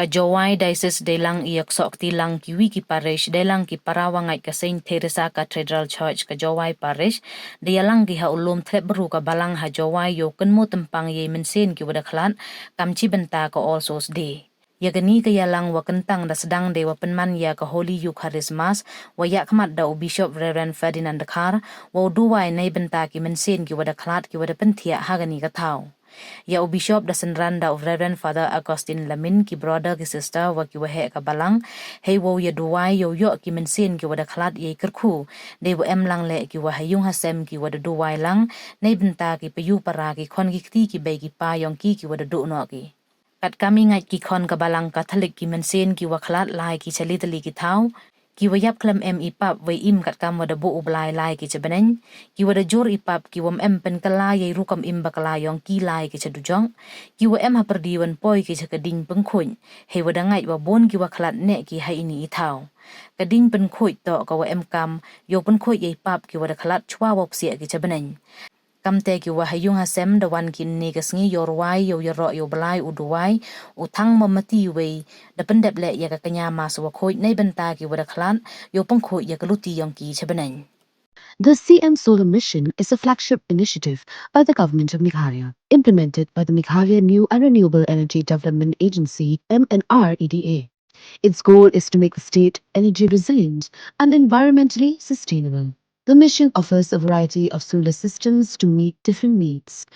ka Jowai diocese delang iyak sok tilang ki wiki parish delang ki parawangai ka Saint Teresa Cathedral Church ka Jowai parish delang ki ha ulum thlep bru ka Balang ha Jowai yo Kynmoo tympang ye mynsien ki wada khlaad kam chibynta ka All Souls Day. Yagani ka yalang wa kentang da sedang dewa penman ya ka Holy Eucharismas wa yakmat da Bishop Reverend Ferdinand Khar wa duwai nei benta ki mynsien ki wada khlaad ki wada pentia hagani ka thau. Ya Bishop da senranda of Reverend Father Augustine Lamin ki brother ki sister wa ki wahe ka Balang hey wo ya duwai yo ki mynsien ki wada khlaad ye kerku de wa lang le ki wa hayung hasem ki wada duwai lang nei benta ki payu para ki khon ki bay ki pa yong ki wada du no ki kat kami ngai ki khon ka Balang Catholic ki mynsien ki wa khlaad lai ki chalitali ki thau ki wayap klem ipap way im kat kam wada bu ublai lai ki chabaneng ki wada jor ipap ki wam pen kala yai rukam im bakala yong ki lai ki chadujong ki wa ha perdiwan poi ki chakading pengkhuny he wada ngai wa bon ki wa khlaad ne ki hai ini ithau kading penkhuy to ka wa kam yo penkhuy yai pap ki wada khlaad chwa wop sia ki chabaneng kamte ki wa hayung hasem da wan kin ni kasngi yorwai yo yoro yo blai uduwai uthang mamati we da pendep le ya ka kanya mas wa khoi nei benta ki wada khlaad yo pangkhoi ya kaluti yong ki chabanang. The CM Solar Mission is a flagship initiative by the government of Meghalaya, implemented by the Meghalaya New and Renewable Energy Development Agency (MNREDA). Its goal is to make the state energy resilient and environmentally sustainable. The mission offers a variety of solar systems to meet different needs.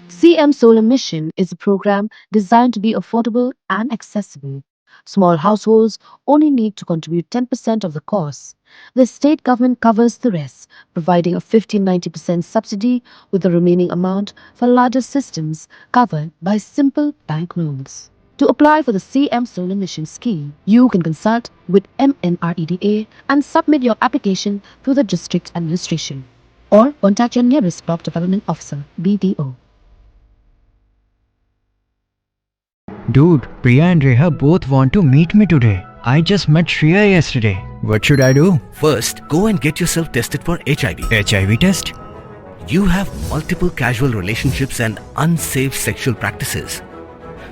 CM Solar Mission is a program designed to be affordable and accessible. Small households only need to contribute 10% of the cost. The state government covers the rest, providing a 50-90% subsidy with the remaining amount for larger systems covered by simple bank loans. To apply for the CM Solar Mission scheme, you can consult with MNREDA and submit your application through the district administration or contact your nearest block development officer, BDO. Dude, Priya and Reha both want to meet me today. I just met Shreya yesterday. What should I do? First, go and get yourself tested for HIV. HIV test? You have multiple casual relationships and unsafe sexual practices.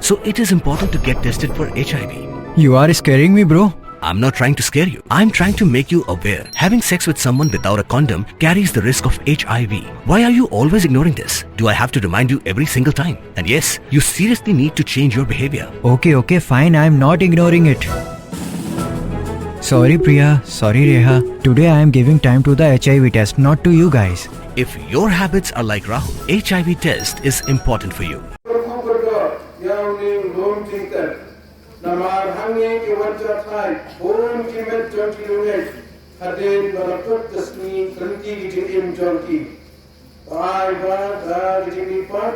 So it is important to get tested for HIV. You are scaring me, bro. I'm not trying to scare you. I'm trying to make you aware. Having sex with someone without a condom carries the risk of HIV. Why are you always ignoring this? Do I have to remind you every single time? And yes, you seriously need to change your behavior. Okay, fine. I'm not ignoring it. Sorry, Priya. Sorry, Reha. Today I am giving time to the HIV test, not to you guys. If your habits are like Rahul, HIV test is important for you. Namar hangi ki wajah thai, pun ki met jonki lunge, hadin balaput tasmi kanti ki jim jonki. Ai ba da jim pat,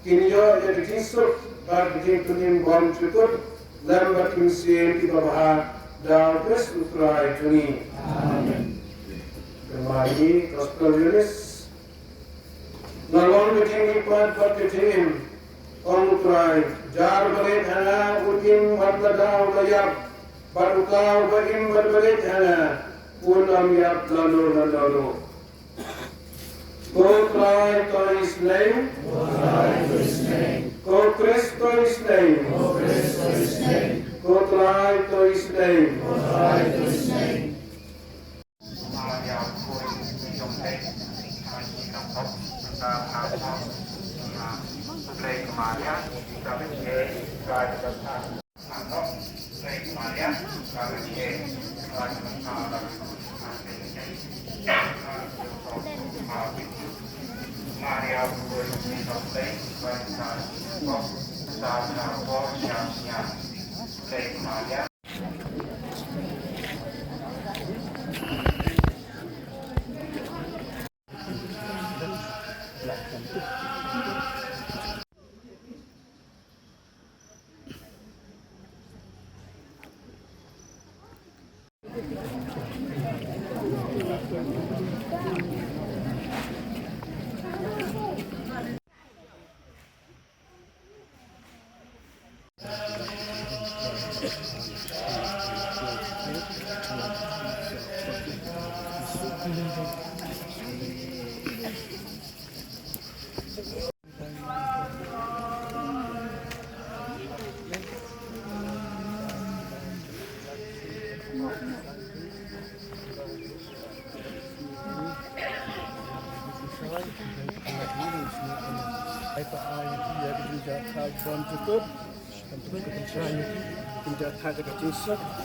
kinyo ya disuk, ba jim tunim bom chukut, lambat mynsien ki babha da bes utrai tuni. Amen. Kembali gospel Yunis, nalon jim pat pat jim. Omutrai, jar balik hana, utim badladau layap, badukau baim badbalik hana, unam yap lalu. Go cry to his name, go Christ to his name, go cry to his name.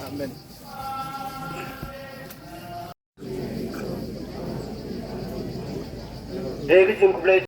Amen. David Zinkblade.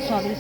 Sorry.